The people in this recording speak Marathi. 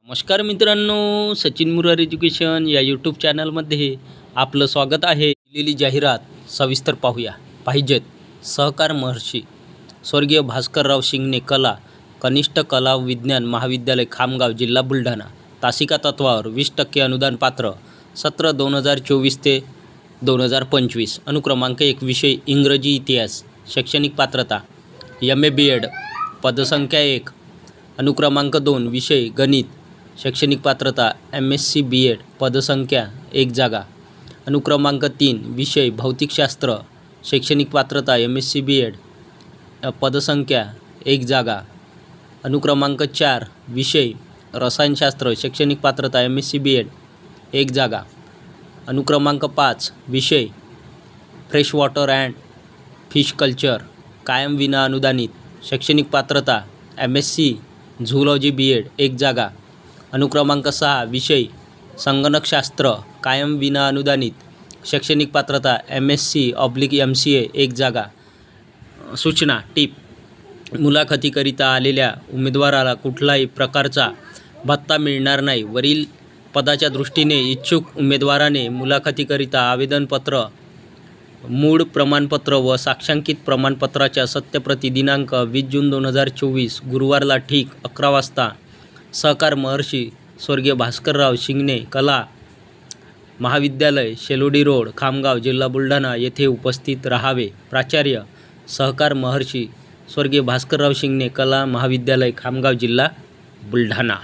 नमस्कार मित्रांनो, सचिन मुरार एज्युकेशन या यूट्यूब चॅनलमध्ये आपलं स्वागत आहे। दिलेली जाहिरात सविस्तर पाहूया। पाहिजेत सहकार महर्षी स्वर्गीय भास्करराव शिंगणे कला कनिष्ठ कला विज्ञान महाविद्यालय खामगाव जिल्हा बुलढाणा। तासिका तत्वावर 20% अनुदान पात्र। सत्र 2024 ते 2025। अनुक्रमांक 1 विषय इंग्रजी इतिहास। शैक्षणिक पात्रता MA BEd। पदसंख्या 1। अनुक्रमांक 2 विषय गणित। शैक्षणिक पात्रता MSc BEd। पदसंख्या 1 जागा। अनुक्रमांक 3 विषय भौतिकशास्त्र। शैक्षणिक पात्रता MSc BEd। पदसंख्या 1 जागा। अनुक्रमांक 4 विषय रसायनशास्त्र। शैक्षणिक पात्रता MSc BEd। 1 जागा। अनुक्रमांक 5 विषय fresh water and fish culture कायम विना अनुदानित। शैक्षणिक पात्रता MSc झूलॉजी BEd। 1 जागा। अनुक्रमांक 6 विषय संगणकशास्त्र कायम विना अनुदानित। शैक्षणिक पात्रता MSc/MCA। 1 जागा। सूचना टिप: मुलाखतीकरिता आलेल्या उमेदवाराला कुठलाही प्रकारचा भत्ता मिळणार नाही। वरील पदाच्या दृष्टीने इच्छुक उमेदवाराने मुलाखतीकरिता आवेदनपत्र, मूळ प्रमाणपत्र व साक्षांकित प्रमाणपत्राच्या सत्यप्रती दिनांक 20 जून 2024 गुरुवारला ठीक 11 वाजता सहकार महर्षी स्वर्गीय भास्करराव शिंगणे कला महाविद्यालय, शेलोडी रोड, खामगाव, जिल्हा बुलढाणा येथे उपस्थित राहावे। प्राचार्य, सहकार महर्षी स्वर्गीय भास्करराव शिंगणे कला महाविद्यालय, खामगाव, जिल्हा बुलढाणा।